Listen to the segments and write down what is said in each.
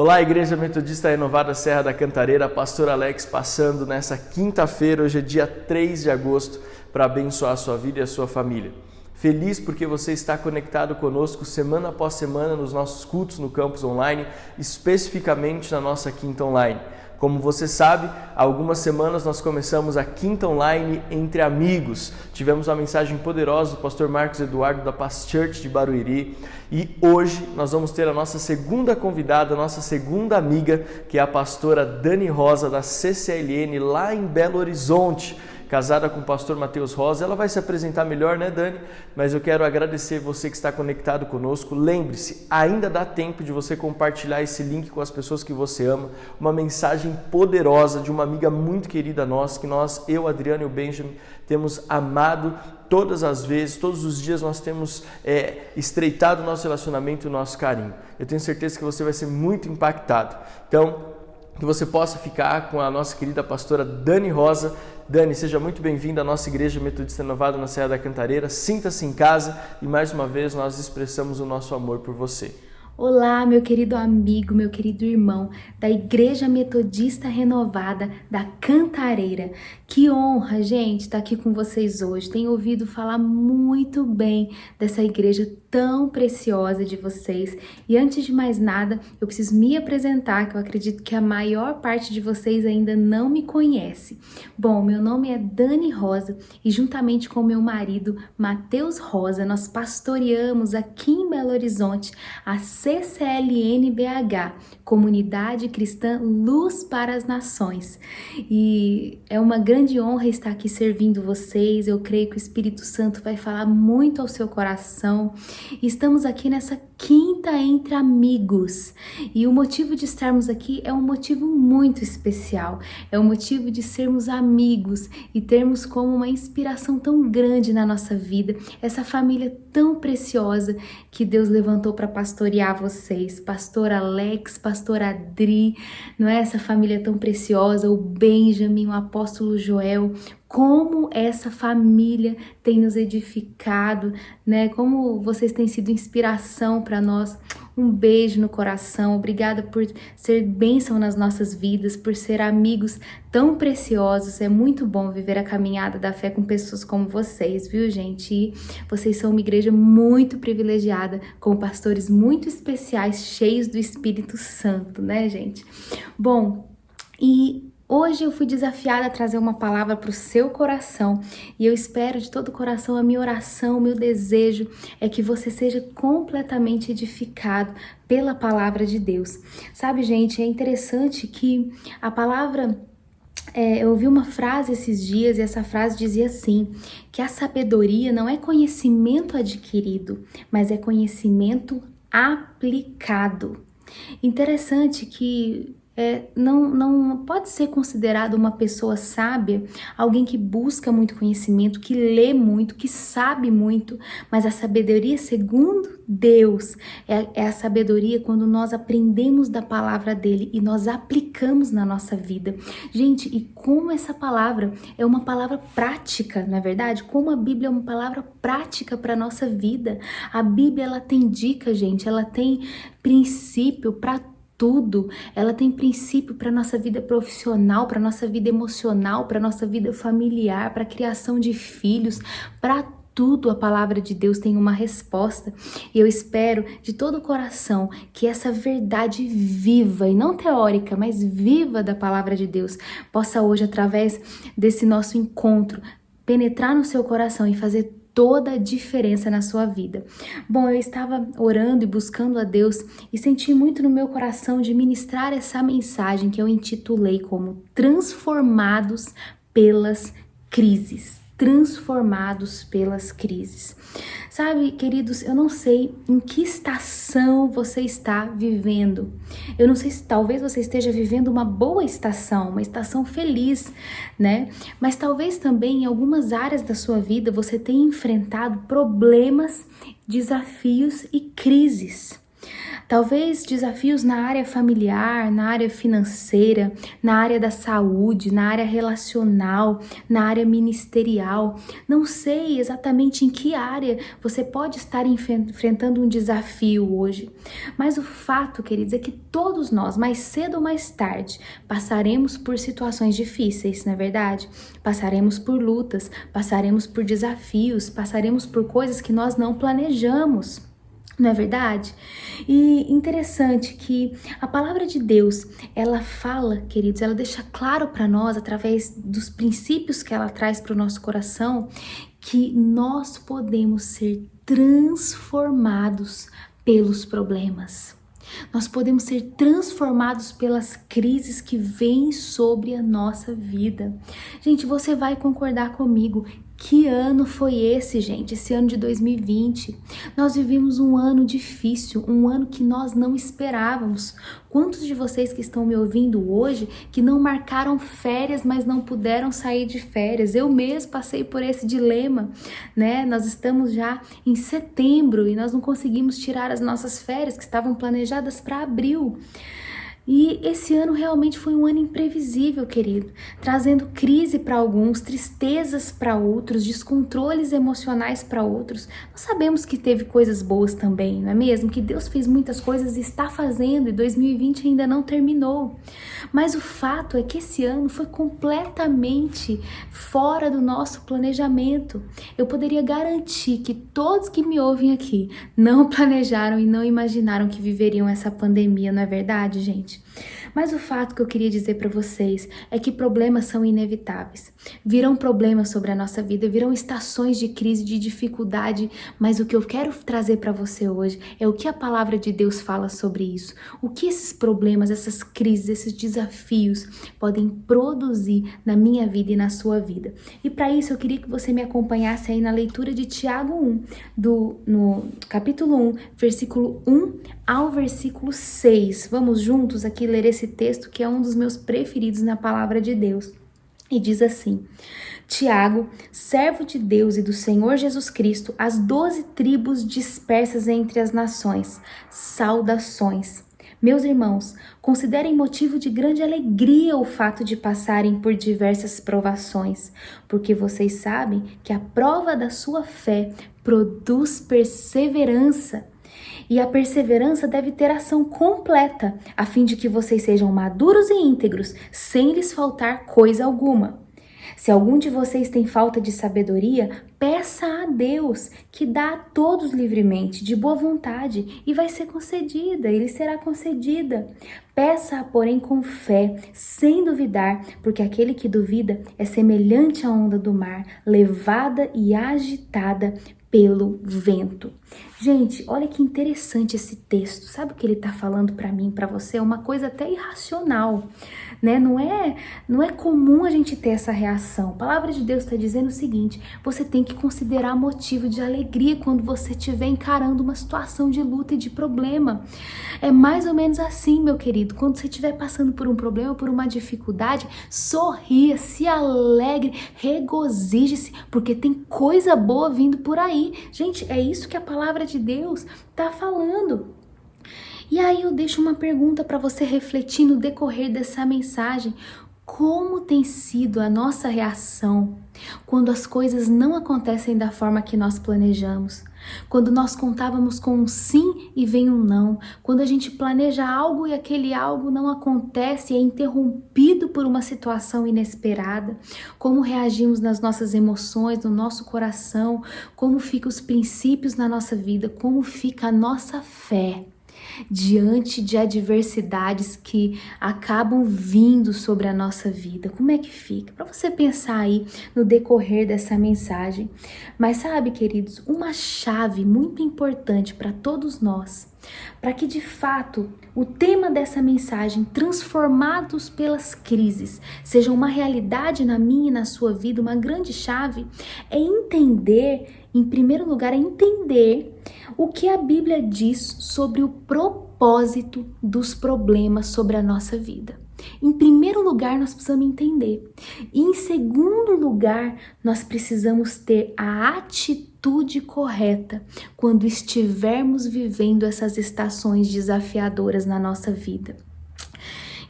Olá, Igreja Metodista Renovada Serra da Cantareira, Pastor Alex passando nessa quinta-feira, hoje é dia 3 de agosto, para abençoar a sua vida e a sua família. Feliz porque você está conectado conosco semana após semana nos nossos cultos no campus online, especificamente na nossa quinta online. Como você sabe, há algumas semanas nós começamos a quinta online entre amigos. Tivemos uma mensagem poderosa do pastor Marcos Eduardo da Paz Church de Barueri. E hoje nós vamos ter a nossa segunda convidada, a nossa segunda amiga, que é a pastora Dani Rosa da CCLN lá em Belo Horizonte. Casada com o pastor Matheus Rosa. Ela vai se apresentar melhor, né, Dani? Mas eu quero agradecer você que está conectado conosco. Lembre-se, ainda dá tempo de você compartilhar esse link com as pessoas que você ama. Uma mensagem poderosa de uma amiga muito querida nossa, que eu, Adriano e o Benjamin, temos amado todas as vezes, todos os dias nós temos estreitado o nosso relacionamento e o nosso carinho. Eu tenho certeza que você vai ser muito impactado. Então, que você possa ficar com a nossa querida pastora Dani Rosa. Dani, seja muito bem-vinda à nossa Igreja Metodista Renovada na Serra da Cantareira. Sinta-se em casa e mais uma vez nós expressamos o nosso amor por você. Olá, meu querido amigo, meu querido irmão da Igreja Metodista Renovada da Cantareira. Que honra, gente, estar aqui com vocês hoje. Tenho ouvido falar muito bem dessa igreja tão preciosa de vocês. E antes de mais nada, eu preciso me apresentar, que eu acredito que a maior parte de vocês ainda não me conhece. Bom, meu nome é Dani Rosa e juntamente com meu marido, Matheus Rosa, nós pastoreamos aqui em Belo Horizonte a CCLN BH, Comunidade Cristã Luz para as Nações. E é uma grande honra estar aqui servindo vocês. Eu creio que o Espírito Santo vai falar muito ao seu coração. Estamos aqui nessa quinta entre amigos. E o motivo de estarmos aqui é um motivo muito especial. É o motivo de sermos amigos e termos como uma inspiração tão grande na nossa vida essa família tão preciosa que Deus levantou para pastorear vocês. Pastor Alex, pastor Adri, não é essa família tão preciosa, o Benjamin, o apóstolo Joel. Como essa família tem nos edificado, né? Como vocês têm sido inspiração para nós. Um beijo no coração. Obrigada por ser bênção nas nossas vidas, por ser amigos tão preciosos. É muito bom viver a caminhada da fé com pessoas como vocês, viu, gente? E vocês são uma igreja muito privilegiada, com pastores muito especiais, cheios do Espírito Santo, né, gente? Bom, hoje eu fui desafiada a trazer uma palavra para o seu coração e eu espero de todo o coração, a minha oração, o meu desejo é que você seja completamente edificado pela palavra de Deus. Sabe, gente, é interessante que a palavra... eu ouvi uma frase esses dias e essa frase dizia assim, que a sabedoria não é conhecimento adquirido, mas é conhecimento aplicado. Interessante que não pode ser considerado uma pessoa sábia alguém que busca muito conhecimento, que lê muito, que sabe muito, mas a sabedoria segundo Deus é a sabedoria quando nós aprendemos da palavra dele e nós aplicamos na nossa vida. Gente, e como essa palavra é uma palavra prática, não é verdade? Como a Bíblia é uma palavra prática para a nossa vida. A Bíblia, ela tem dica, gente, ela tem princípio para tudo. Ela tem princípio para nossa vida profissional, para nossa vida emocional, para nossa vida familiar, para a criação de filhos, para tudo a palavra de Deus tem uma resposta. E eu espero de todo o coração que essa verdade viva, e não teórica, mas viva da palavra de Deus, possa hoje, através desse nosso encontro, penetrar no seu coração e fazer toda a diferença na sua vida. Bom, eu estava orando e buscando a Deus e senti muito no meu coração de ministrar essa mensagem que eu intitulei como Transformados pelas Crises. Transformados pelas crises. Sabe, queridos, eu não sei em que estação você está vivendo. Eu não sei se talvez você esteja vivendo uma boa estação, uma estação feliz, né? Mas talvez também em algumas áreas da sua vida você tenha enfrentado problemas, desafios e crises. Talvez desafios na área familiar, na área financeira, na área da saúde, na área relacional, na área ministerial. Não sei exatamente em que área você pode estar enfrentando um desafio hoje. Mas o fato, queridos, é que todos nós, mais cedo ou mais tarde, passaremos por situações difíceis, não é verdade? Passaremos por lutas, passaremos por desafios, passaremos por coisas que nós não planejamos. Não é verdade? E interessante que a palavra de Deus, ela fala, queridos, ela deixa claro para nós, através dos princípios que ela traz para o nosso coração, que nós podemos ser transformados pelos problemas. Nós podemos ser transformados pelas crises que vêm sobre a nossa vida. Gente, você vai concordar comigo. Que ano foi esse, gente? Esse ano de 2020. Nós vivemos um ano difícil, um ano que nós não esperávamos. Quantos de vocês que estão me ouvindo hoje que não marcaram férias, mas não puderam sair de férias? Eu mesmo passei por esse dilema, né? Nós estamos já em setembro e nós não conseguimos tirar as nossas férias que estavam planejadas para abril. E esse ano realmente foi um ano imprevisível, querido, trazendo crise para alguns, tristezas para outros, descontroles emocionais para outros. Nós sabemos que teve coisas boas também, não é mesmo? Que Deus fez muitas coisas e está fazendo, e 2020 ainda não terminou. Mas o fato é que esse ano foi completamente fora do nosso planejamento. Eu poderia garantir que todos que me ouvem aqui não planejaram e não imaginaram que viveriam essa pandemia, não é verdade, gente? Mas o fato que eu queria dizer para vocês é que problemas são inevitáveis. Virão problemas sobre a nossa vida, virão estações de crise, de dificuldade, mas o que eu quero trazer para você hoje é o que a palavra de Deus fala sobre isso. O que esses problemas, essas crises, esses desafios podem produzir na minha vida e na sua vida. E para isso eu queria que você me acompanhasse aí na leitura de Tiago 1, no capítulo 1, versículo 1 ao versículo 6. Vamos juntos aqui ler esse texto que é um dos meus preferidos na palavra de Deus. E diz assim: Tiago, servo de Deus e do Senhor Jesus Cristo, às 12 tribos dispersas entre as nações, saudações. Meus irmãos, considerem motivo de grande alegria o fato de passarem por diversas provações, porque vocês sabem que a prova da sua fé produz perseverança. E a perseverança deve ter ação completa, a fim de que vocês sejam maduros e íntegros, sem lhes faltar coisa alguma. Se algum de vocês tem falta de sabedoria, peça a Deus, que dá a todos livremente, de boa vontade, e vai ser concedida, ele será concedida. Peça-a, porém, com fé, sem duvidar, porque aquele que duvida é semelhante à onda do mar, levada e agitada pelo vento. Gente, olha que interessante esse texto. Sabe o que ele está falando para mim, para você? É uma coisa até irracional, né? Não é comum a gente ter essa reação. A palavra de Deus está dizendo o seguinte: você tem que considerar motivo de alegria quando você estiver encarando uma situação de luta e de problema. É mais ou menos assim, meu querido. Quando você estiver passando por um problema, por uma dificuldade, sorria, se alegre, regozije-se, porque tem coisa boa vindo por aí. Gente, é isso que a palavra de Deus está falando. E aí eu deixo uma pergunta para você refletir no decorrer dessa mensagem. Como tem sido a nossa reação quando as coisas não acontecem da forma que nós planejamos? Quando nós contávamos com um sim e vem um não? Quando a gente planeja algo e aquele algo não acontece e é interrompido por uma situação inesperada? Como reagimos nas nossas emoções, no nosso coração? Como ficam os princípios na nossa vida? Como fica a nossa fé diante de adversidades que acabam vindo sobre a nossa vida? Como é que fica? Para você pensar aí no decorrer dessa mensagem. Mas sabe, queridos, uma chave muito importante para todos nós, para que de fato o tema dessa mensagem, transformados pelas crises, seja uma realidade na minha e na sua vida, uma grande chave, é entender, em primeiro lugar, é entender o que a Bíblia diz sobre o propósito dos problemas sobre a nossa vida. Em primeiro lugar, nós precisamos entender. E em segundo lugar, nós precisamos ter a atitude atitude correta quando estivermos vivendo essas estações desafiadoras na nossa vida.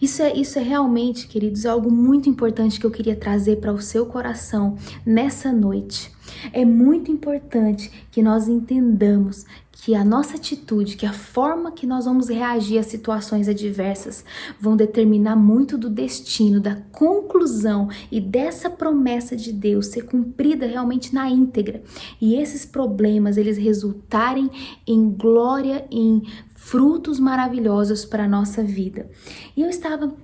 Isso é realmente, queridos, algo muito importante que eu queria trazer para o seu coração nessa noite. É muito importante que nós entendamos que a nossa atitude, que a forma que nós vamos reagir a situações adversas vão determinar muito do destino, da conclusão e dessa promessa de Deus ser cumprida realmente na íntegra. E esses problemas, eles resultarem em glória, em frutos maravilhosos para a nossa vida. E eu estava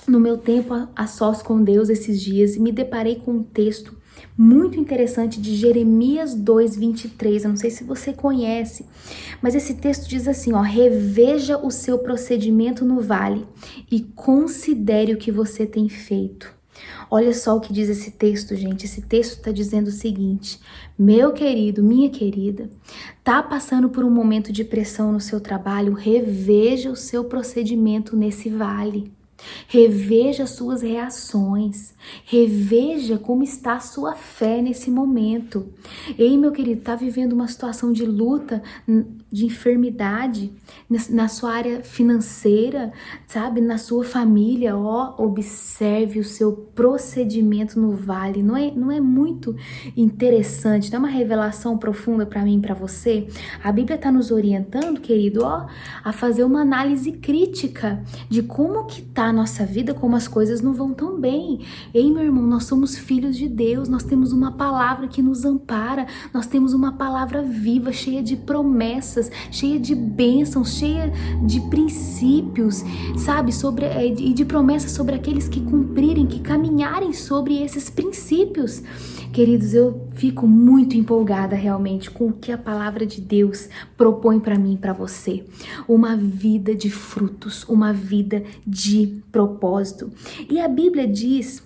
no meu tempo a sós com Deus esses dias e me deparei com um texto muito interessante de Jeremias 2:23. Eu não sei se você conhece, mas esse texto diz assim, ó: reveja o seu procedimento no vale e considere o que você tem feito. Olha só o que diz esse texto, gente. Esse texto está dizendo o seguinte: meu querido, minha querida, tá passando por um momento de pressão no seu trabalho? Reveja o seu procedimento nesse vale. Reveja suas reações, reveja como está a sua fé nesse momento. Ei, meu querido, tá vivendo uma situação de luta, de enfermidade na sua área financeira, sabe, na sua família, ó, observe o seu procedimento no vale. Não é muito interessante, não é uma revelação profunda para mim e para você? A Bíblia está nos orientando, querido, ó, a fazer uma análise crítica de como que tá a nossa vida, como as coisas não vão tão bem. Ei, meu irmão, nós somos filhos de Deus, nós temos uma palavra que nos ampara, nós temos uma palavra viva, cheia de promessas, cheia de bênçãos, cheia de princípios, sabe, e de promessas sobre aqueles que cumprirem, que caminharem sobre esses princípios. Queridos, eu fico muito empolgada realmente com o que a palavra de Deus propõe para mim e para você. Uma vida de frutos, uma vida de propósito. E a Bíblia diz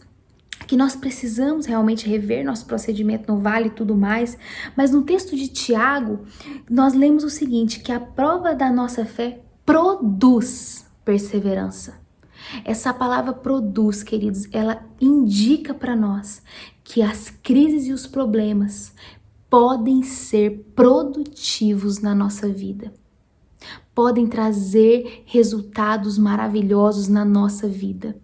que nós precisamos realmente rever nosso procedimento no vale e tudo mais, mas no texto de Tiago, nós lemos o seguinte, que a prova da nossa fé produz perseverança. Essa palavra produz, queridos, ela indica para nós que as crises e os problemas podem ser produtivos na nossa vida. Podem trazer resultados maravilhosos na nossa vida.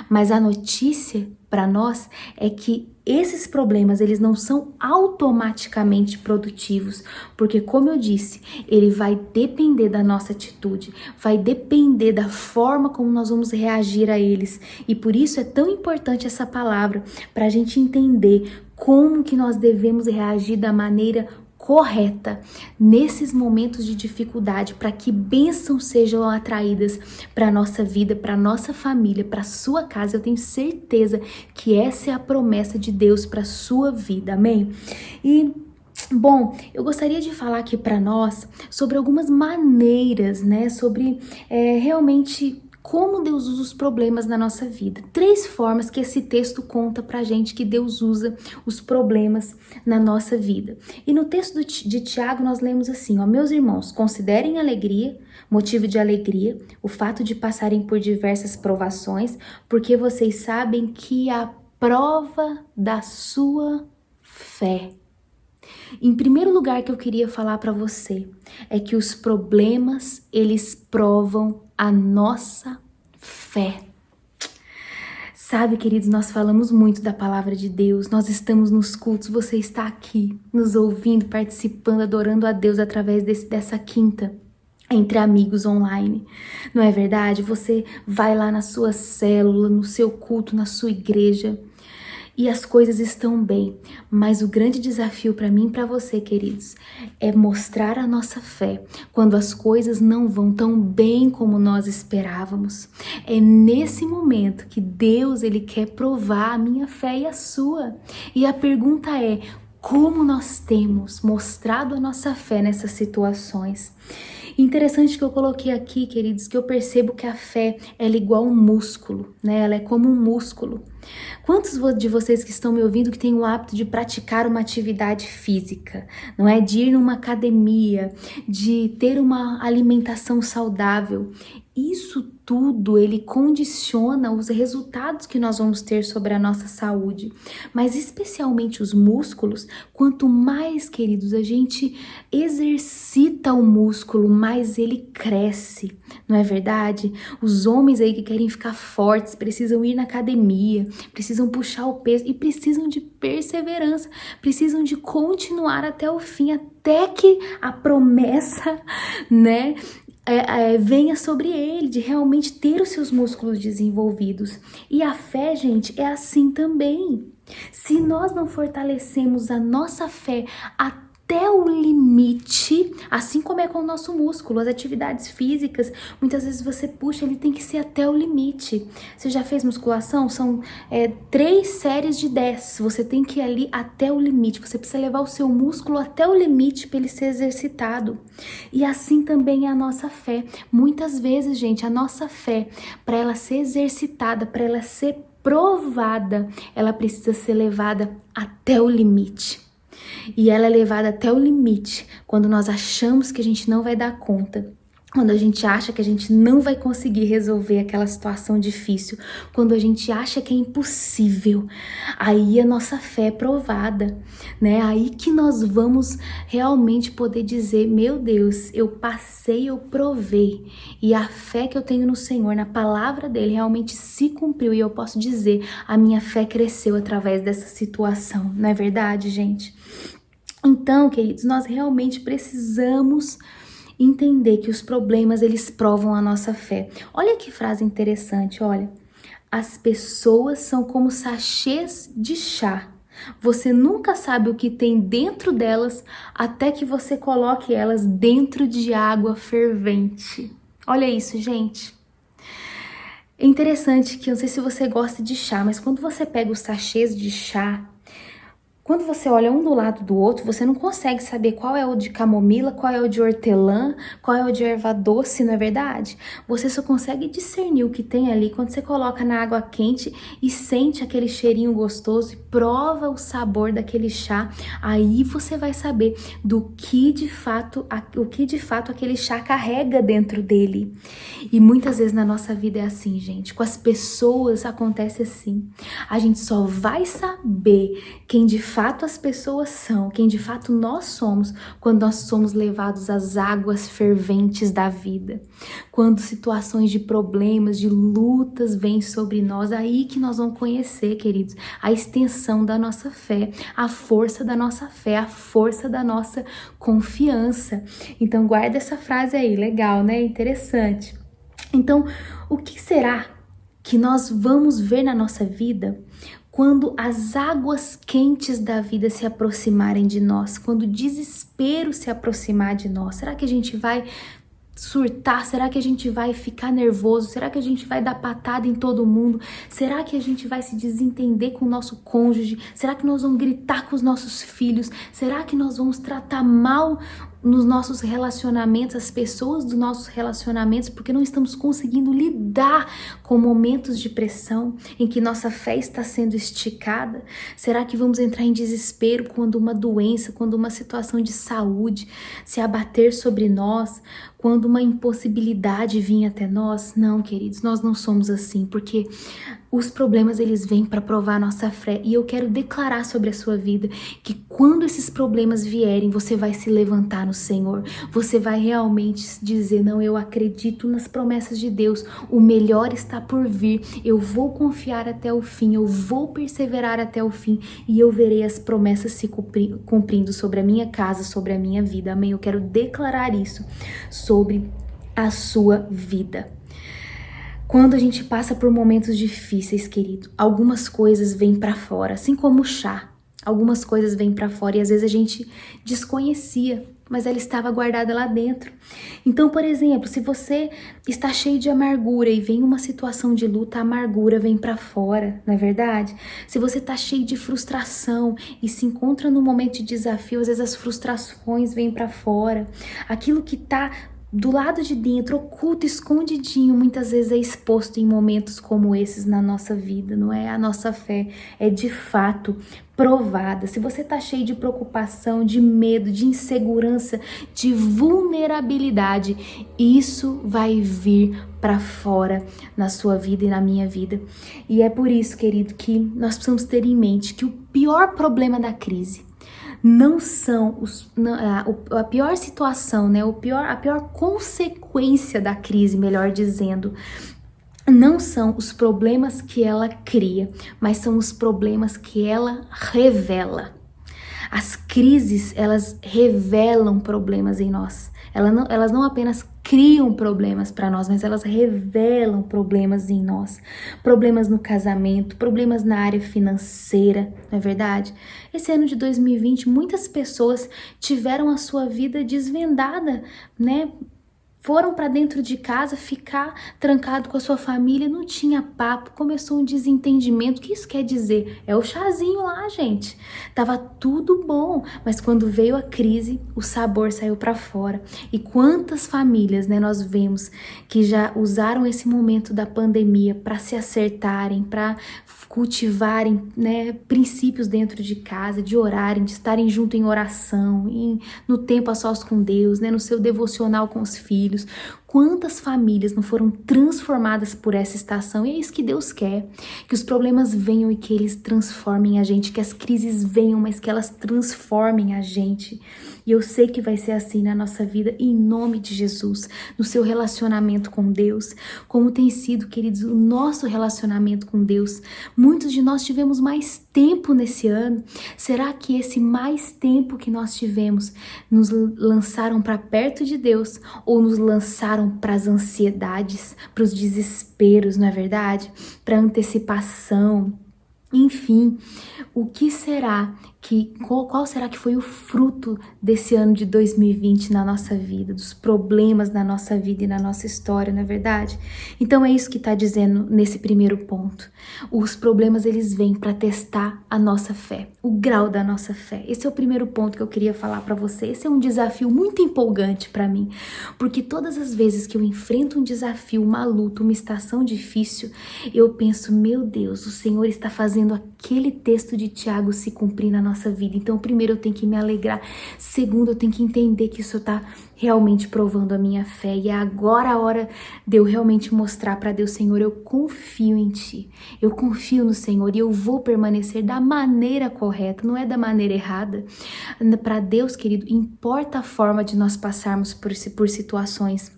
Mas a notícia para nós é que esses problemas, eles não são automaticamente produtivos, porque, como eu disse, ele vai depender da nossa atitude, vai depender da forma como nós vamos reagir a eles. E por isso é tão importante essa palavra, para a gente entender como que nós devemos reagir da maneira correta nesses momentos de dificuldade, para que bênçãos sejam atraídas para a nossa vida, para a nossa família, para a sua casa. Eu tenho certeza que essa é a promessa de Deus para a sua vida, amém? E bom, eu gostaria de falar aqui para nós sobre algumas maneiras, né, sobre realmente como Deus usa os problemas na nossa vida. 3 formas que esse texto conta pra gente que Deus usa os problemas na nossa vida. E no texto de Tiago nós lemos assim, ó: meus irmãos, considerem alegria, motivo de alegria, o fato de passarem por diversas provações, porque vocês sabem que a prova da sua fé. Em primeiro lugar, que eu queria falar para você é que os problemas, eles provam a nossa fé. Sabe, queridos, nós falamos muito da palavra de Deus, nós estamos nos cultos, você está aqui nos ouvindo, participando, adorando a Deus através dessa quinta entre amigos online, não é verdade? Você vai lá na sua célula, no seu culto, na sua igreja, e as coisas estão bem, mas o grande desafio para mim e para você, queridos, é mostrar a nossa fé quando as coisas não vão tão bem como nós esperávamos. É nesse momento que Deus, ele quer provar a minha fé e a sua. E a pergunta é: como nós temos mostrado a nossa fé nessas situações? Interessante que eu coloquei aqui, queridos, que eu percebo que a fé, ela é igual um músculo, né? Ela é como um músculo. Quantos de vocês que estão me ouvindo que têm o hábito de praticar uma atividade física, não é? De ir numa academia, de ter uma alimentação saudável? isso tudo, ele condiciona os resultados que nós vamos ter sobre a nossa saúde, mas especialmente os músculos. Quanto mais, queridos, a gente exercita o músculo, mais ele cresce, não é verdade? Os homens aí que querem ficar fortes precisam ir na academia, precisam puxar o peso e precisam de perseverança, precisam de continuar até o fim, até que a promessa, né, venha sobre ele, de realmente ter os seus músculos desenvolvidos. E a fé, gente, é assim também. Se nós não fortalecemos a nossa fé até o limite, assim como é com o nosso músculo, as atividades físicas, muitas vezes você puxa, ele tem que ser até o limite. Você já fez musculação? São 3 séries de 10, você tem que ir ali até o limite, você precisa levar o seu músculo até o limite para ele ser exercitado. E assim também é a nossa fé. Muitas vezes, gente, a nossa fé, para ela ser exercitada, para ela ser provada, ela precisa ser levada até o limite. E ela é levada até o limite quando nós achamos que a gente não vai dar conta, quando a gente acha que a gente não vai conseguir resolver aquela situação difícil, quando a gente acha que é impossível. Aí a nossa fé é provada, né? Aí que nós vamos realmente poder dizer: meu Deus, eu passei, eu provei, e a fé que eu tenho no Senhor, na palavra dele, realmente se cumpriu, e eu posso dizer: a minha fé cresceu através dessa situação. Não é verdade, gente? Então, queridos, nós realmente precisamos entender que os problemas, eles provam a nossa fé. Olha que frase interessante, olha. As pessoas são como sachês de chá. Você nunca sabe o que tem dentro delas até que você coloque elas dentro de água fervente. Olha isso, gente. É interessante que, eu não sei se você gosta de chá, mas quando você pega os sachês de chá, quando você olha um do lado do outro, você não consegue saber qual é o de camomila, qual é o de hortelã, qual é o de erva doce, não é verdade? Você só consegue discernir o que tem ali quando você coloca na água quente e sente aquele cheirinho gostoso e prova o sabor daquele chá. Aí você vai saber o que de fato aquele chá carrega dentro dele. E muitas vezes na nossa vida é assim, gente. Com as pessoas acontece assim. A gente só vai saber quem de fato as pessoas são, quem de fato nós somos, quando nós somos levados às águas ferventes da vida. Quando situações de problemas, de lutas vêm sobre nós, aí que nós vamos conhecer, queridos, a extensão da nossa fé, a força da nossa fé, a força da nossa confiança. Então guarda essa frase aí, legal, né? Interessante. Então, o que será que nós vamos ver na nossa vida quando as águas quentes da vida se aproximarem de nós, quando o desespero se aproximar de nós? Será que a gente vai surtar? Será que a gente vai ficar nervoso? Será que a gente vai dar patada em todo mundo? Será que a gente vai se desentender com o nosso cônjuge? Será que nós vamos gritar com os nossos filhos? Será que nós vamos tratar mal nos nossos relacionamentos, as pessoas dos nossos relacionamentos, porque não estamos conseguindo lidar com momentos de pressão em que nossa fé está sendo esticada? Será que vamos entrar em desespero quando uma doença, quando uma situação de saúde se abater sobre nós, quando uma impossibilidade vir até nós? Não, queridos, nós não somos assim, porque os problemas, eles vêm para provar a nossa fé. E eu quero declarar sobre a sua vida que quando esses problemas vierem, você vai se levantar no Senhor. Você vai realmente dizer: não, eu acredito nas promessas de Deus. O melhor está por vir. Eu vou confiar até o fim. Eu vou perseverar até o fim. E eu verei as promessas se cumprindo sobre a minha casa, sobre a minha vida. Amém? Eu quero declarar isso sobre a sua vida. Quando a gente passa por momentos difíceis, querido, algumas coisas vêm para fora, assim como o chá. Algumas coisas vêm para fora e às vezes a gente desconhecia, mas ela estava guardada lá dentro. Então, por exemplo, se você está cheio de amargura e vem uma situação de luta, a amargura vem para fora, não é verdade? Se você está cheio de frustração e se encontra num momento de desafio, às vezes as frustrações vêm para fora. Aquilo que está do lado de dentro, oculto, escondidinho, muitas vezes é exposto em momentos como esses na nossa vida, não é? A nossa fé é de fato provada. Se você tá cheio de preocupação, de medo, de insegurança, de vulnerabilidade, isso vai vir para fora na sua vida e na minha vida. E é por isso, querido, que nós precisamos ter em mente que o pior problema da crise não são a pior situação, né? A pior consequência da crise, melhor dizendo, não são os problemas que ela cria, mas são os problemas que ela revela. As crises, elas revelam problemas em nós. Elas não apenas criam problemas para nós, mas elas revelam problemas em nós. Problemas no casamento, problemas na área financeira, não é verdade? Esse ano de 2020, muitas pessoas tiveram a sua vida desvendada, né? Foram para dentro de casa ficar trancado com a sua família, não tinha papo, começou um desentendimento. O que isso quer dizer? É o chazinho lá, gente. Tava tudo bom, mas quando veio a crise, o sabor saiu para fora. E quantas famílias, né, nós vemos que já usaram esse momento da pandemia para se acertarem, para cultivarem, né, princípios dentro de casa, de orarem, de estarem junto em oração, no tempo a sós com Deus, né, no seu devocional com os filhos. Quantas famílias não foram transformadas por essa estação? E é isso que Deus quer, que os problemas venham e que eles transformem a gente, que as crises venham, mas que elas transformem a gente. E eu sei que vai ser assim na nossa vida, em nome de Jesus, no seu relacionamento com Deus, como tem sido, queridos, o nosso relacionamento com Deus. Muitos de nós tivemos mais tempo nesse ano. Será que esse mais tempo que nós tivemos nos lançaram para perto de Deus ou nos lançaram para as ansiedades, para os desesperos, não é verdade? Para a antecipação. Enfim, o que será qual será que foi o fruto desse ano de 2020 na nossa vida, dos problemas na nossa vida e na nossa história, não é verdade? Então é isso que está dizendo nesse primeiro ponto. Os problemas, eles vêm para testar a nossa fé, o grau da nossa fé. Esse é o primeiro ponto que eu queria falar para você. Esse é um desafio muito empolgante para mim, porque todas as vezes que eu enfrento um desafio, uma luta, uma estação difícil, eu penso, meu Deus, o Senhor está fazendo aquele texto de Tiago se cumprir na nossa vida. Então, primeiro, eu tenho que me alegrar. Segundo, eu tenho que entender que isso está realmente provando a minha fé. E é agora a hora de eu realmente mostrar para Deus, Senhor, eu confio em Ti. Eu confio no Senhor e eu vou permanecer da maneira correta, não é da maneira errada. Para Deus, querido, importa a forma de nós passarmos por situações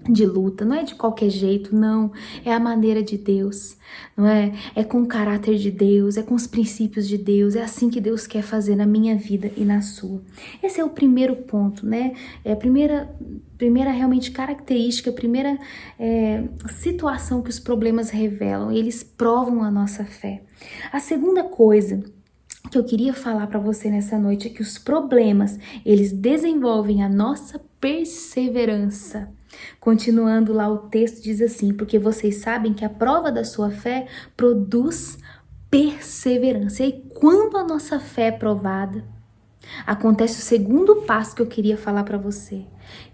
de luta, não é de qualquer jeito, não, é a maneira de Deus, não é? É com o caráter de Deus, é com os princípios de Deus, é assim que Deus quer fazer na minha vida e na sua. Esse é o primeiro ponto, né? É a primeira realmente característica, a primeira situação que os problemas revelam, eles provam a nossa fé. A segunda coisa que eu queria falar para você nessa noite é que os problemas, eles desenvolvem a nossa perseverança. Continuando lá, o texto diz assim: porque vocês sabem que a prova da sua fé produz perseverança. E quando a nossa fé é provada, acontece o segundo passo que eu queria falar para você,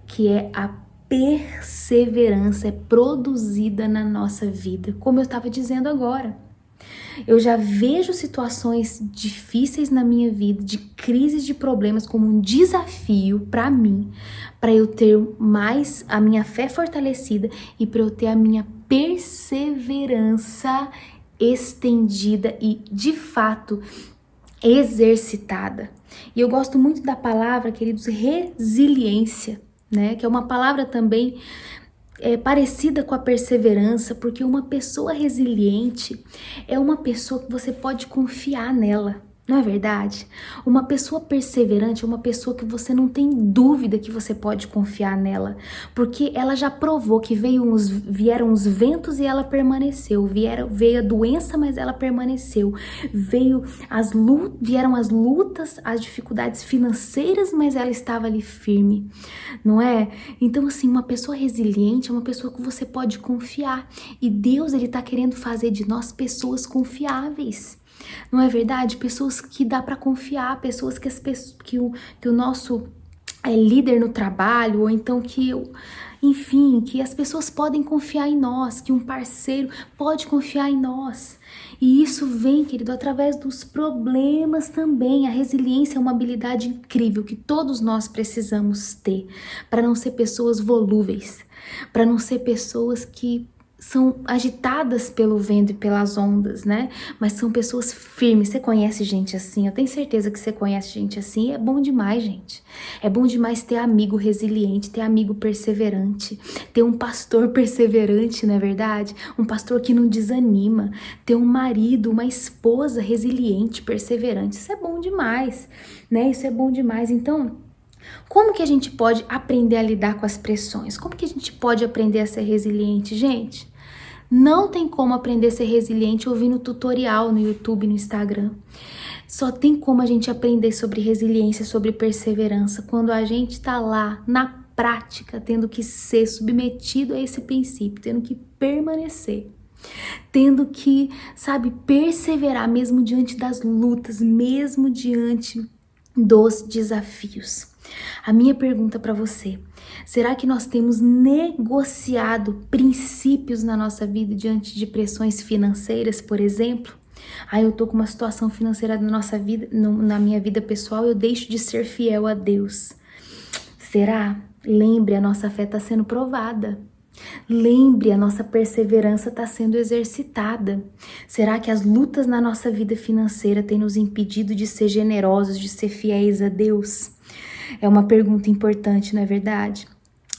que é a perseverança é produzida na nossa vida, como eu estava dizendo agora. Eu já vejo situações difíceis na minha vida, de crises, de problemas, como um desafio para mim, para eu ter mais a minha fé fortalecida e para eu ter a minha perseverança estendida e, de fato, exercitada. E eu gosto muito da palavra, queridos, resiliência, né? Que é uma palavra também parecida com a perseverança, porque uma pessoa resiliente é uma pessoa que você pode confiar nela, não é verdade? Uma pessoa perseverante é uma pessoa que você não tem dúvida que você pode confiar nela, porque ela já provou que vieram os ventos e ela permaneceu, veio a doença, mas ela permaneceu, vieram as lutas, as dificuldades financeiras, mas ela estava ali firme, não é? Então, assim, uma pessoa resiliente é uma pessoa que você pode confiar, e Deus, ele tá querendo fazer de nós pessoas confiáveis. Não é verdade? Pessoas que dá para confiar, pessoas que o nosso líder no trabalho, ou então que enfim, que as pessoas podem confiar em nós, que um parceiro pode confiar em nós. E isso vem, querido, através dos problemas também. A resiliência é uma habilidade incrível que todos nós precisamos ter para não ser pessoas volúveis, para não ser pessoas que são agitadas pelo vento e pelas ondas, né? Mas são pessoas firmes. Você conhece gente assim? Eu tenho certeza que você conhece gente assim. É bom demais, gente. É bom demais ter amigo resiliente, ter amigo perseverante, ter um pastor perseverante, não é verdade? Um pastor que não desanima, ter um marido, uma esposa resiliente, perseverante. Isso é bom demais, né? Isso é bom demais. Então, como que a gente pode aprender a lidar com as pressões? Como que a gente pode aprender a ser resiliente, gente? Não tem como aprender a ser resiliente ouvindo tutorial no YouTube, no Instagram. Só tem como a gente aprender sobre resiliência, sobre perseverança, quando a gente tá lá na prática, tendo que ser submetido a esse princípio, tendo que permanecer, tendo que, sabe, perseverar mesmo diante das lutas, mesmo diante dos desafios. A minha pergunta para você: será que nós temos negociado princípios na nossa vida diante de pressões financeiras, por exemplo? Eu tô com uma situação financeira na minha vida pessoal, eu deixo de ser fiel a Deus. Será? Lembre, a nossa fé está sendo provada. Lembre, a nossa perseverança está sendo exercitada. Será que as lutas na nossa vida financeira têm nos impedido de ser generosos, de ser fiéis a Deus? É uma pergunta importante, não é verdade?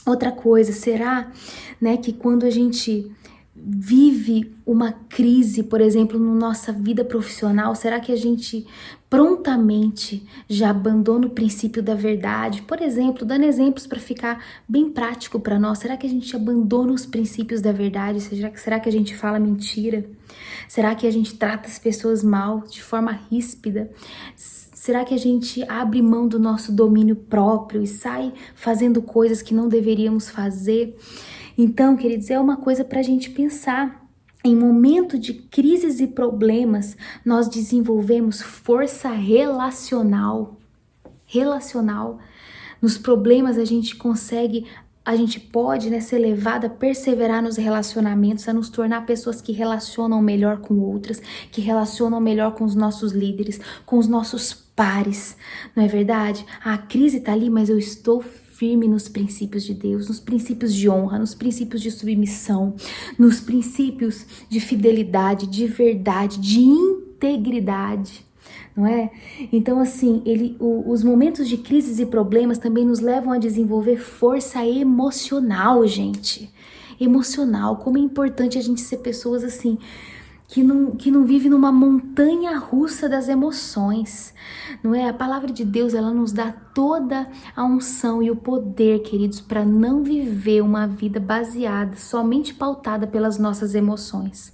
Outra coisa, será, né, que quando a gente vive uma crise, por exemplo, na nossa vida profissional, será que a gente prontamente já abandona o princípio da verdade? Por exemplo, dando exemplos para ficar bem prático para nós, será que a gente abandona os princípios da verdade? Será que a gente fala mentira? Será que a gente trata as pessoas mal, de forma ríspida? Será que a gente abre mão do nosso domínio próprio e sai fazendo coisas que não deveríamos fazer? Então, queridos, é uma coisa para a gente pensar. Em momento de crises e problemas, nós desenvolvemos força relacional. Nos problemas a gente pode, né, ser levado a perseverar nos relacionamentos, a nos tornar pessoas que relacionam melhor com outras, que relacionam melhor com os nossos líderes, com os nossos pares, não é verdade? A crise tá ali, mas eu estou firme nos princípios de Deus, nos princípios de honra, nos princípios de submissão, nos princípios de fidelidade, de verdade, de integridade. Não é? Então, assim, os momentos de crises e problemas também nos levam a desenvolver força emocional, gente. Emocional. Como é importante a gente ser pessoas assim, que não vive numa montanha russa das emoções, não é? A palavra de Deus, ela nos dá toda a unção e o poder, queridos, para não viver uma vida baseada, somente pautada pelas nossas emoções.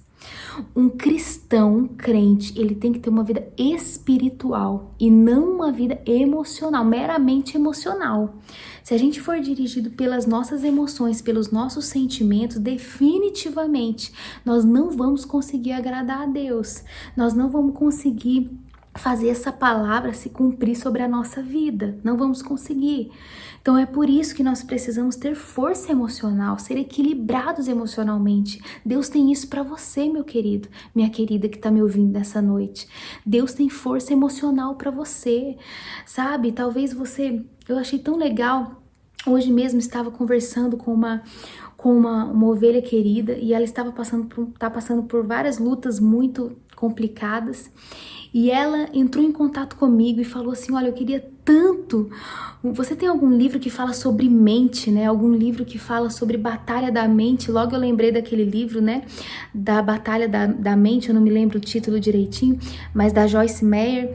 Um cristão, um crente, ele tem que ter uma vida espiritual e não uma vida emocional, meramente emocional. Se a gente for dirigido pelas nossas emoções, pelos nossos sentimentos, definitivamente nós não vamos conseguir agradar a Deus. Nós não vamos conseguir fazer essa palavra se cumprir sobre a nossa vida. Não vamos conseguir. Então é por isso que nós precisamos ter força emocional, ser equilibrados emocionalmente. Deus tem isso para você, meu querido, minha querida que tá me ouvindo nessa noite. Deus tem força emocional para você, sabe? Talvez eu achei tão legal. Hoje mesmo estava conversando com uma ovelha querida e ela tá passando por várias lutas muito complicadas. E ela entrou em contato comigo e falou assim: olha, eu queria tanto... Você tem algum livro que fala sobre mente, né? Algum livro que fala sobre batalha da mente? Logo eu lembrei daquele livro, né? Da batalha da mente, eu não me lembro o título direitinho, mas da Joyce Meyer.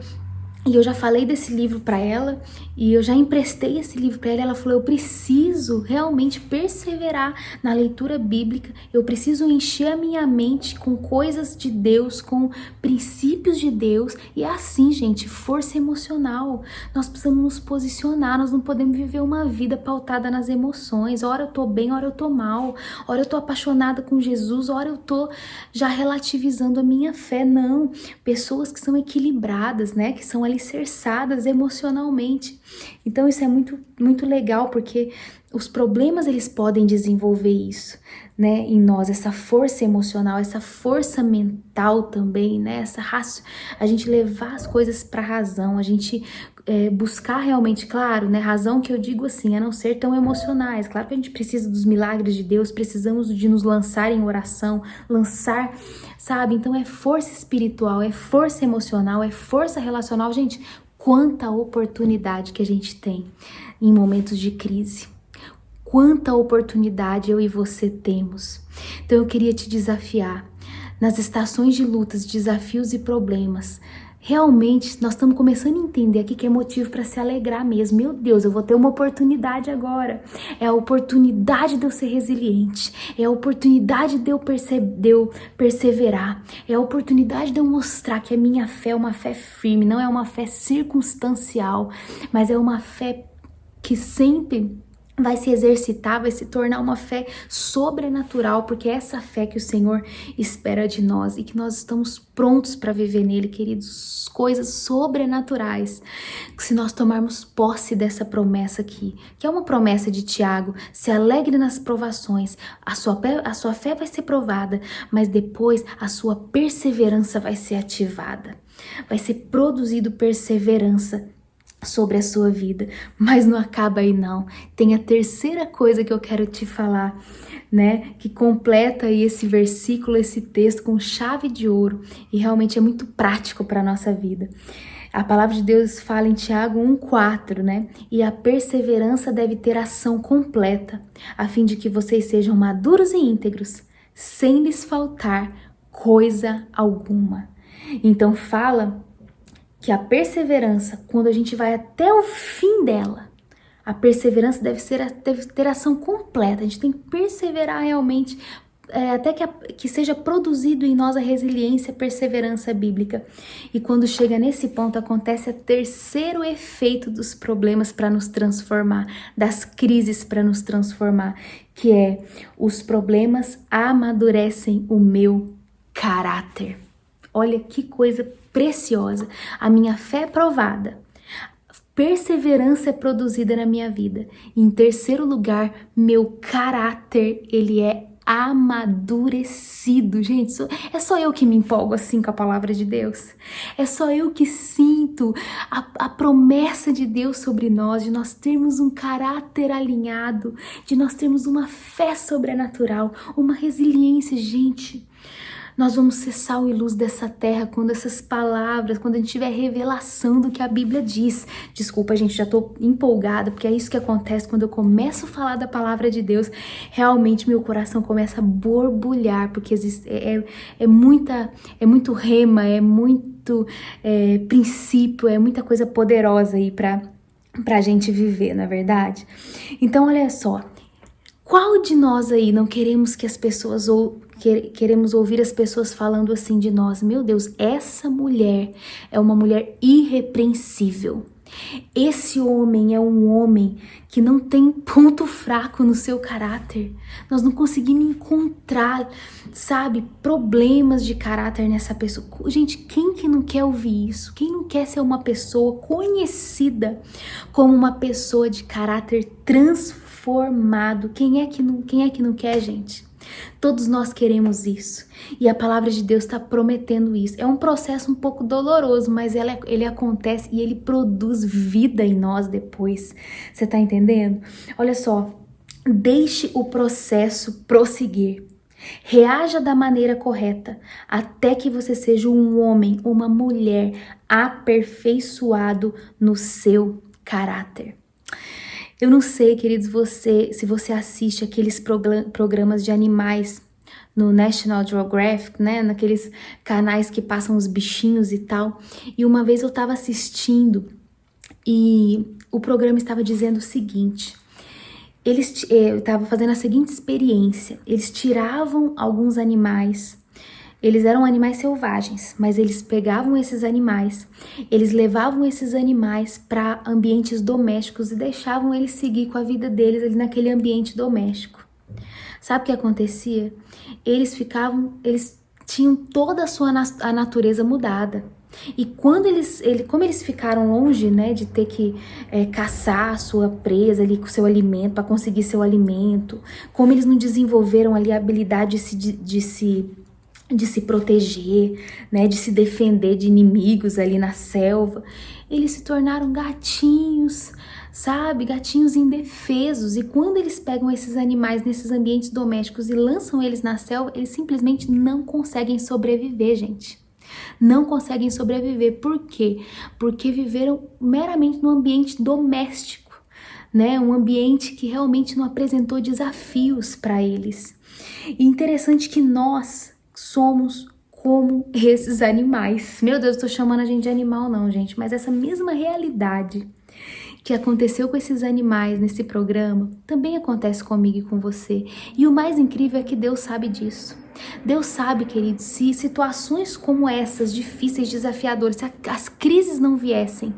E eu já falei desse livro para ela e eu já emprestei esse livro para ela. Ela falou: eu preciso realmente perseverar na leitura bíblica, eu preciso encher a minha mente com coisas de Deus, com princípios de Deus. E é assim, gente, força emocional. Nós precisamos nos posicionar, nós não podemos viver uma vida pautada nas emoções. Ora eu tô bem, ora eu tô mal, ora eu tô apaixonada com Jesus, ora eu tô já relativizando a minha fé. Não, pessoas que são equilibradas, né, que são alicerçadas emocionalmente. Então isso é muito, muito legal, porque os problemas eles podem desenvolver isso, né, em nós, essa força emocional, essa força mental também, né, a gente levar as coisas para a razão, a gente buscar realmente, claro, né, razão que eu digo assim, a não ser tão emocionais. Claro que a gente precisa dos milagres de Deus, precisamos de nos lançar em oração, sabe? Então é força espiritual, é força emocional, é força relacional, gente. Quanta oportunidade que a gente tem em momentos de crise. Quanta oportunidade eu e você temos. Então eu queria te desafiar. Nas estações de lutas, desafios e problemas, realmente nós estamos começando a entender aqui que é motivo para se alegrar mesmo. Meu Deus, eu vou ter uma oportunidade agora. É a oportunidade de eu ser resiliente. É a oportunidade de eu perseverar. É a oportunidade de eu mostrar que a minha fé é uma fé firme, não é uma fé circunstancial, mas é uma fé que sempre vai se exercitar, vai se tornar uma fé sobrenatural, porque é essa fé que o Senhor espera de nós e que nós estamos prontos para viver nele, queridos, coisas sobrenaturais. Se nós tomarmos posse dessa promessa aqui, que é uma promessa de Tiago, se alegre nas provações, a sua fé vai ser provada, mas depois a sua perseverança vai ser ativada, vai ser produzido perseverança sobre a sua vida, mas não acaba aí não. Tem a terceira coisa que eu quero te falar, né, que completa aí esse versículo, esse texto com chave de ouro e realmente é muito prático para a nossa vida. A palavra de Deus fala em Tiago 1,4, né, e a perseverança deve ter ação completa, a fim de que vocês sejam maduros e íntegros, sem lhes faltar coisa alguma. Então fala que a perseverança, quando a gente vai até o fim dela, a perseverança deve ter ação completa. A gente tem que perseverar realmente, até que seja produzido em nós a resiliência, a perseverança bíblica. E quando chega nesse ponto, acontece o terceiro efeito dos problemas para nos transformar, das crises para nos transformar, que é: os problemas amadurecem o meu caráter. Olha que coisa preciosa. A minha fé é provada. Perseverança é produzida na minha vida. E em terceiro lugar, meu caráter, ele é amadurecido. Gente, é só eu que me empolgo assim com a palavra de Deus. É só eu que sinto a promessa de Deus sobre nós, de nós termos um caráter alinhado, de nós termos uma fé sobrenatural, uma resiliência, gente. Nós vamos ser sal e luz dessa terra quando essas palavras, quando a gente tiver revelação do que a Bíblia diz. Desculpa, gente, já tô empolgada, porque é isso que acontece quando eu começo a falar da palavra de Deus. Realmente meu coração começa a borbulhar, porque é muito rema, é muito princípio, é muita coisa poderosa aí pra gente viver, na verdade. Então, olha só. Qual de nós aí não queremos que as pessoas queremos ouvir as pessoas falando assim de nós? Meu Deus, essa mulher é uma mulher irrepreensível. Esse homem é um homem que não tem ponto fraco no seu caráter. Nós não conseguimos encontrar, sabe, problemas de caráter nessa pessoa. Gente, quem que não quer ouvir isso? Quem não quer ser uma pessoa conhecida como uma pessoa de caráter transformado? Quem é que não quer, gente? Todos nós queremos isso. E a palavra de Deus está prometendo isso. É um processo um pouco doloroso, mas ele acontece e ele produz vida em nós depois. Você está entendendo? Olha só, deixe o processo prosseguir. Reaja da maneira correta, até que você seja um homem, uma mulher aperfeiçoado no seu caráter. Eu não sei, queridos, se você assiste aqueles programas de animais no National Geographic, né? Naqueles canais que passam os bichinhos e tal. E uma vez eu estava assistindo e o programa estava dizendo o seguinte: eu estava fazendo a seguinte experiência. Eles tiravam alguns animais. Eles eram animais selvagens, mas eles pegavam esses animais, eles levavam esses animais para ambientes domésticos e deixavam eles seguir com a vida deles ali naquele ambiente doméstico. Sabe o que acontecia? Eles tinham toda a sua natureza mudada. E como eles ficaram longe, né, de ter que caçar a sua presa ali com o seu alimento, para conseguir seu alimento, como eles não desenvolveram ali a habilidade de se proteger, né, de se defender de inimigos ali na selva, eles se tornaram gatinhos, sabe? Gatinhos indefesos. E quando eles pegam esses animais nesses ambientes domésticos e lançam eles na selva, eles simplesmente não conseguem sobreviver, gente. Não conseguem sobreviver. Por quê? Porque viveram meramente no ambiente doméstico, né? Um ambiente que realmente não apresentou desafios para eles. E interessante que nós somos como esses animais. Meu Deus, eu tô chamando a gente de animal não, gente, mas essa mesma realidade que aconteceu com esses animais nesse programa, também acontece comigo e com você. E o mais incrível é que Deus sabe disso. Deus sabe, queridos, se situações como essas, difíceis, desafiadoras, se as crises não viessem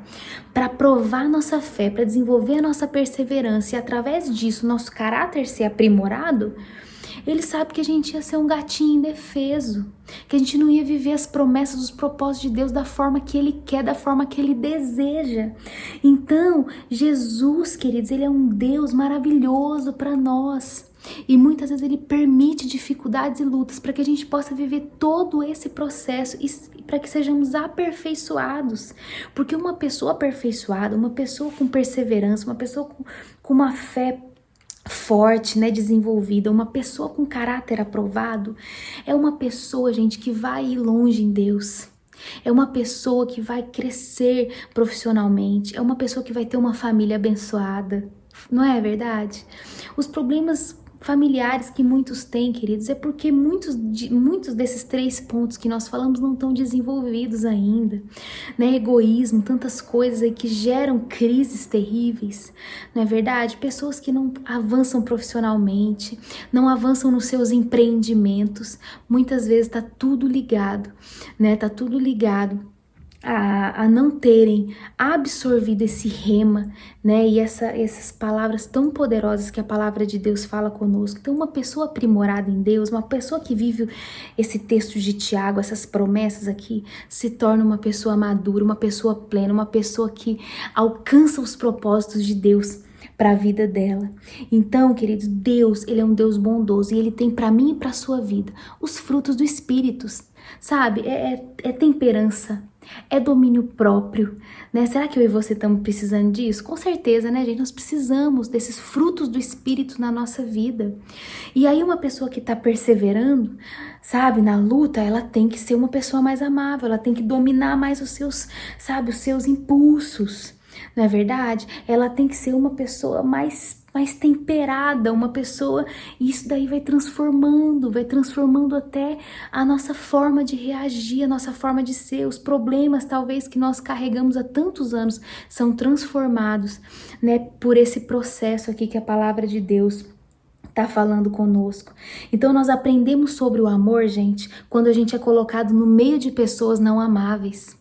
para provar nossa fé, para desenvolver a nossa perseverança e através disso nosso caráter ser aprimorado, Ele sabe que a gente ia ser um gatinho indefeso, que a gente não ia viver as promessas, os propósitos de Deus da forma que Ele quer, da forma que Ele deseja. Então, Jesus, queridos, Ele é um Deus maravilhoso para nós. E muitas vezes Ele permite dificuldades e lutas para que a gente possa viver todo esse processo e para que sejamos aperfeiçoados. Porque uma pessoa aperfeiçoada, uma pessoa com perseverança, uma pessoa com uma fé forte, né, desenvolvida, uma pessoa com caráter aprovado, é uma pessoa, gente, que vai ir longe em Deus. É uma pessoa que vai crescer profissionalmente, é uma pessoa que vai ter uma família abençoada. Não é verdade? Os problemas familiares que muitos têm, queridos, é porque muitos desses 3 pontos que nós falamos não estão desenvolvidos ainda, né? Egoísmo, tantas coisas aí que geram crises terríveis, não é verdade? Pessoas que não avançam profissionalmente, não avançam nos seus empreendimentos, muitas vezes tá tudo ligado, né? Tá tudo ligado a não terem absorvido esse rema, né, e essas palavras tão poderosas que a palavra de Deus fala conosco. Então, uma pessoa aprimorada em Deus, uma pessoa que vive esse texto de Tiago, essas promessas aqui, se torna uma pessoa madura, uma pessoa plena, uma pessoa que alcança os propósitos de Deus para a vida dela. Então, queridos, Deus, Ele é um Deus bondoso e Ele tem para mim e para sua vida os frutos do Espírito, sabe? É temperança, é domínio próprio, né? Será que eu e você estamos precisando disso? Com certeza, né, gente? Nós precisamos desses frutos do Espírito na nossa vida. E aí uma pessoa que está perseverando, sabe, na luta, ela tem que ser uma pessoa mais amável, ela tem que dominar mais os seus, sabe, os seus impulsos. Não é verdade? Ela tem que ser uma pessoa mais temperada, uma pessoa, e isso daí vai transformando até a nossa forma de reagir, a nossa forma de ser, os problemas talvez que nós carregamos há tantos anos são transformados, né, por esse processo aqui que a palavra de Deus tá falando conosco. Então nós aprendemos sobre o amor, gente, quando a gente é colocado no meio de pessoas não amáveis.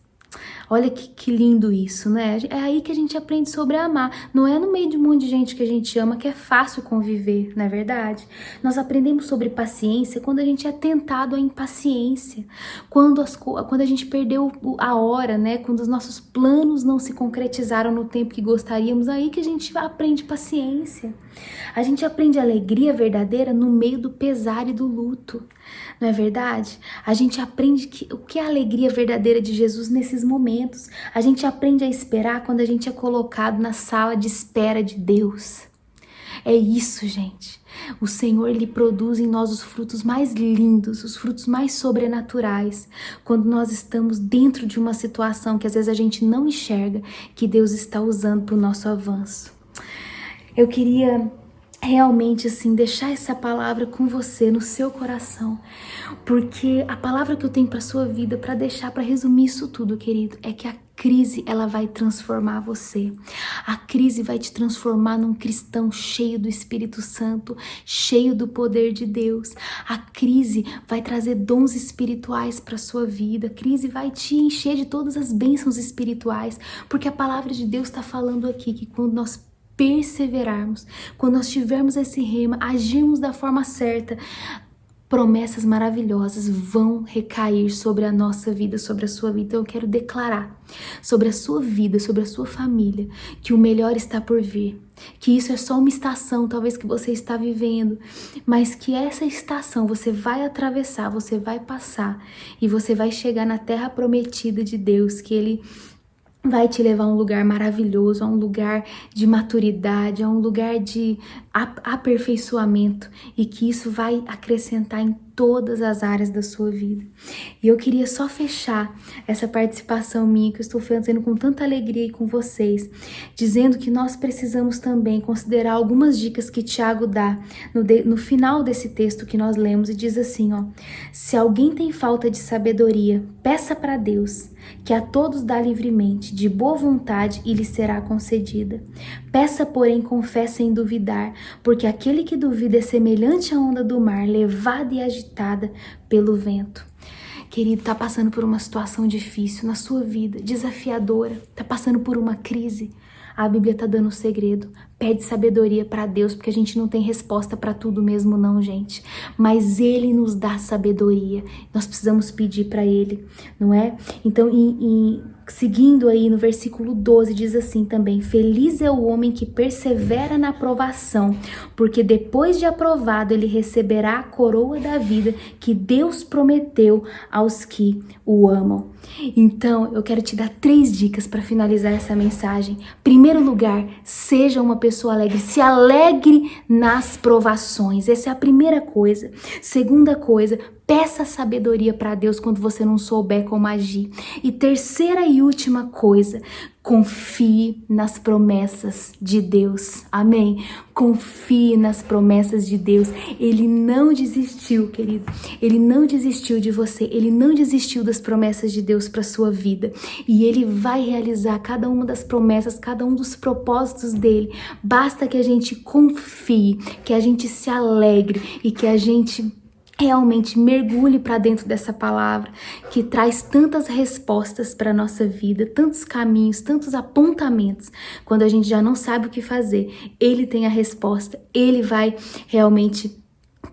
Olha que lindo isso, né? É aí que a gente aprende sobre amar. Não é no meio de um monte de gente que a gente ama que é fácil conviver, não é verdade? Nós aprendemos sobre paciência quando a gente é tentado à impaciência. Quando a gente perdeu a hora, né? Quando os nossos planos não se concretizaram no tempo que gostaríamos, aí que a gente aprende paciência. A gente aprende alegria verdadeira no meio do pesar e do luto. Não é verdade? A gente aprende o que é a alegria verdadeira de Jesus nesses momentos. A gente aprende a esperar quando a gente é colocado na sala de espera de Deus. É isso, gente. O Senhor, Ele produz em nós os frutos mais lindos, os frutos mais sobrenaturais, quando nós estamos dentro de uma situação que às vezes a gente não enxerga, que Deus está usando para o nosso avanço. Eu queria realmente, assim, deixar essa palavra com você, no seu coração, porque a palavra que eu tenho para sua vida, para deixar, para resumir isso tudo, querido, é que a crise, ela vai transformar você. A crise vai te transformar num cristão cheio do Espírito Santo, cheio do poder de Deus. A crise vai trazer dons espirituais para sua vida. A crise vai te encher de todas as bênçãos espirituais, porque a palavra de Deus está falando aqui que quando nós perseverarmos, quando nós tivermos esse rema, agirmos da forma certa, promessas maravilhosas vão recair sobre a nossa vida, sobre a sua vida. Então eu quero declarar sobre a sua vida, sobre a sua família, que o melhor está por vir, que isso é só uma estação, talvez que você está vivendo, mas que essa estação você vai atravessar, você vai passar e você vai chegar na terra prometida de Deus, que Ele vai te levar a um lugar maravilhoso, a um lugar de maturidade, a um lugar de aperfeiçoamento, e que isso vai acrescentar em todas as áreas da sua vida. E eu queria só fechar essa participação minha, que eu estou fazendo com tanta alegria aí com vocês, dizendo que nós precisamos também considerar algumas dicas que Tiago dá no final desse texto que nós lemos, e diz assim, ó: se alguém tem falta de sabedoria, peça para Deus, que a todos dá livremente, de boa vontade, e lhe será concedida. Peça, porém, com fé sem duvidar, porque aquele que duvida é semelhante à onda do mar, levada e agitada pelo vento. Querido, tá passando por uma situação difícil na sua vida, desafiadora, tá passando por uma crise. A Bíblia tá dando um segredo. Pede sabedoria para Deus, porque a gente não tem resposta para tudo mesmo não, gente. Mas Ele nos dá sabedoria. Nós precisamos pedir para Ele, não é? Então, seguindo aí no versículo 12, diz assim também: feliz é o homem que persevera na aprovação, porque depois de aprovado ele receberá a coroa da vida que Deus prometeu aos que o amam. Então, eu quero te dar 3 dicas para finalizar essa mensagem. Primeiro lugar, seja uma pessoa alegre, se alegre nas provações. Essa é a primeira coisa. Segunda coisa, peça sabedoria para Deus quando você não souber como agir. E terceira e última coisa, confie nas promessas de Deus. Amém? Confie nas promessas de Deus. Ele não desistiu, querido. Ele não desistiu de você. Ele não desistiu das promessas de Deus para sua vida. E Ele vai realizar cada uma das promessas, cada um dos propósitos dele. Basta que a gente confie, que a gente se alegre e que a gente realmente mergulhe para dentro dessa palavra que traz tantas respostas para a nossa vida, tantos caminhos, tantos apontamentos. Quando a gente já não sabe o que fazer, Ele tem a resposta, Ele vai realmente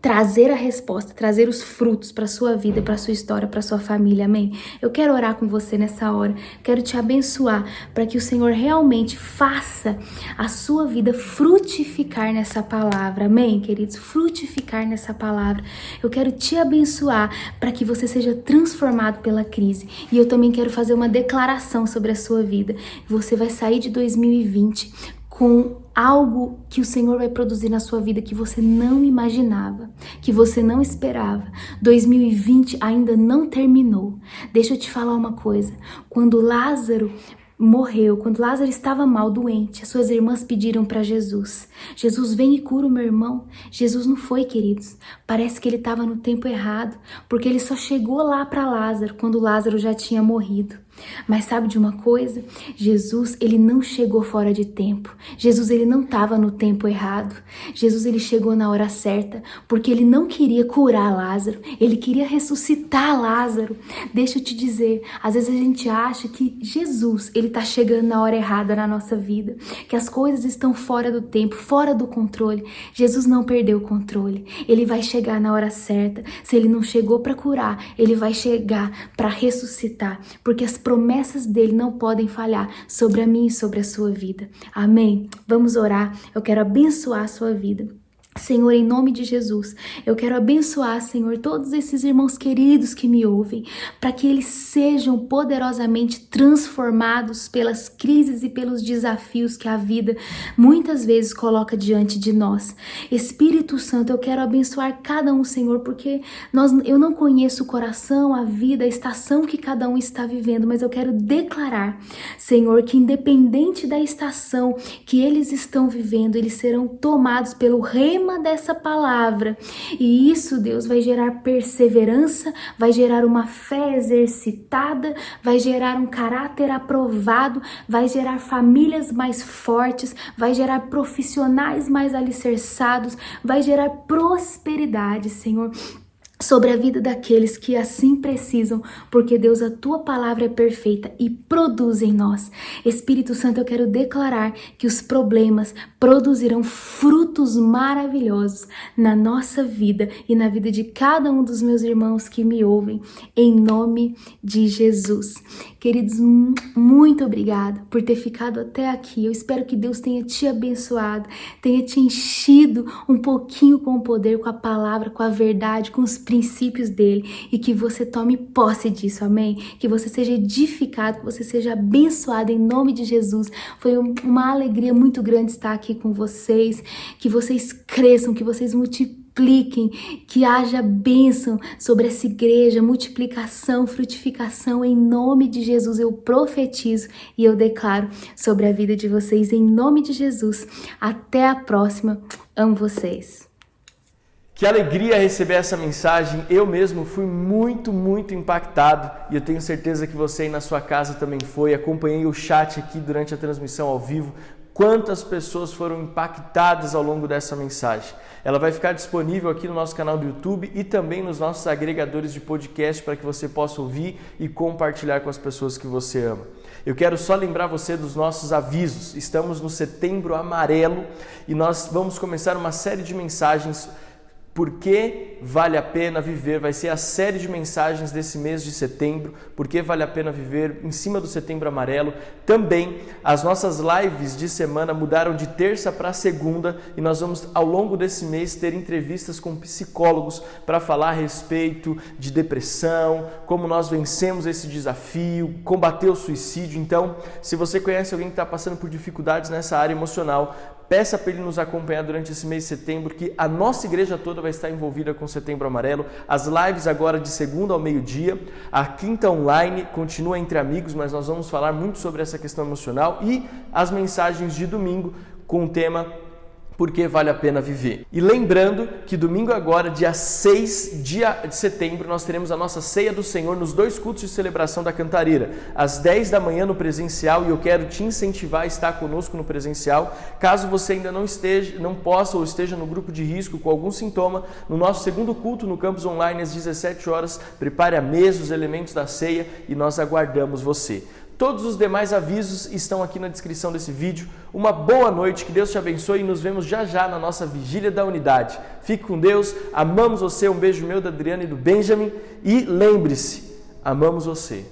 trazer a resposta, trazer os frutos para sua vida, para sua história, para sua família, amém? Eu quero orar com você nessa hora, quero te abençoar para que o Senhor realmente faça a sua vida frutificar nessa palavra, amém, queridos? Frutificar nessa palavra. Eu quero te abençoar para que você seja transformado pela crise, e eu também quero fazer uma declaração sobre a sua vida. Você vai sair de 2020 com algo que o Senhor vai produzir na sua vida que você não imaginava, que você não esperava. 2020 ainda não terminou. Deixa eu te falar uma coisa. Quando Lázaro morreu, quando Lázaro estava mal, doente, as suas irmãs pediram para Jesus: Jesus, vem e cura o meu irmão. Jesus não foi, queridos. Parece que ele estava no tempo errado, porque ele só chegou lá para Lázaro quando Lázaro já tinha morrido. Mas sabe de uma coisa? Jesus, ele não chegou fora de tempo. Jesus, ele não estava no tempo errado. Jesus, ele chegou na hora certa, porque ele não queria curar Lázaro, ele queria ressuscitar Lázaro. Deixa eu te dizer, às vezes a gente acha que Jesus, ele tá chegando na hora errada na nossa vida, que as coisas estão fora do tempo, fora do controle. Jesus não perdeu o controle. Ele vai chegar na hora certa. Se ele não chegou para curar, ele vai chegar para ressuscitar, porque as promessas dele não podem falhar sobre a minha e sobre a sua vida. Amém? Vamos orar. Eu quero abençoar a sua vida. Senhor, em nome de Jesus, eu quero abençoar, Senhor, todos esses irmãos queridos que me ouvem, para que eles sejam poderosamente transformados pelas crises e pelos desafios que a vida muitas vezes coloca diante de nós. Espírito Santo, eu quero abençoar cada um, Senhor, porque eu não conheço o coração, a vida, a estação que cada um está vivendo, mas eu quero declarar, Senhor, que independente da estação que eles estão vivendo, eles serão tomados pelo rema dessa palavra, e isso, Deus, vai gerar perseverança, vai gerar uma fé exercitada, vai gerar um caráter aprovado, vai gerar famílias mais fortes, vai gerar profissionais mais alicerçados, vai gerar prosperidade, Senhor. sobre a vida daqueles que assim precisam, porque Deus, a tua palavra é perfeita e produz em nós. Espírito Santo, eu quero declarar que os problemas produzirão frutos maravilhosos na nossa vida e na vida de cada um dos meus irmãos que me ouvem, em nome de Jesus. Queridos, muito obrigada por ter ficado até aqui. Eu espero que Deus tenha te abençoado, tenha te enchido um pouquinho com o poder, com a palavra, com a verdade, com os princípios dele, e que você tome posse disso, amém? Que você seja edificado, que você seja abençoado em nome de Jesus. Foi uma alegria muito grande estar aqui com vocês, que vocês cresçam, que vocês multipliquem, que haja bênção sobre essa igreja, multiplicação, frutificação, em nome de Jesus. Eu profetizo e eu declaro sobre a vida de vocês em nome de Jesus. Até a próxima. Amo vocês. Que alegria receber essa mensagem. Eu mesmo fui muito impactado e eu tenho certeza que você aí na sua casa também foi. Acompanhei o chat aqui durante a transmissão ao vivo. Quantas pessoas foram impactadas ao longo dessa mensagem. Ela vai ficar disponível aqui no nosso canal do YouTube e também nos nossos agregadores de podcast para que você possa ouvir e compartilhar com as pessoas que você ama. Eu quero só lembrar você dos nossos avisos. Estamos no Setembro Amarelo e nós vamos começar uma série de mensagens. Por que vale a pena viver? Vai ser a série de mensagens desse mês de setembro. Por que vale a pena viver em cima do Setembro Amarelo? Também as nossas lives de semana mudaram de terça para segunda e nós vamos ao longo desse mês ter entrevistas com psicólogos para falar a respeito de depressão, como nós vencemos esse desafio, combater o suicídio. Então, se você conhece alguém que está passando por dificuldades nessa área emocional, peça para ele nos acompanhar durante esse mês de setembro, que a nossa igreja toda vai estar envolvida com o Setembro Amarelo. As lives agora de segunda ao meio-dia, a quinta online continua entre amigos, mas nós vamos falar muito sobre essa questão emocional, e as mensagens de domingo com o tema Por que vale a pena viver. E lembrando que domingo agora, dia 6 de setembro, nós teremos a nossa Ceia do Senhor nos 2 cultos de celebração da Cantareira, às 10 da manhã no presencial, e eu quero te incentivar a estar conosco no presencial. Caso você ainda não possa ou esteja no grupo de risco com algum sintoma, no nosso segundo culto no campus online às 17 horas, prepare a mesa, os elementos da ceia e nós aguardamos você. Todos os demais avisos estão aqui na descrição desse vídeo. Uma boa noite, que Deus te abençoe e nos vemos já na nossa Vigília da Unidade. Fique com Deus, amamos você, um beijo meu, da Adriana e do Benjamin, e lembre-se, amamos você.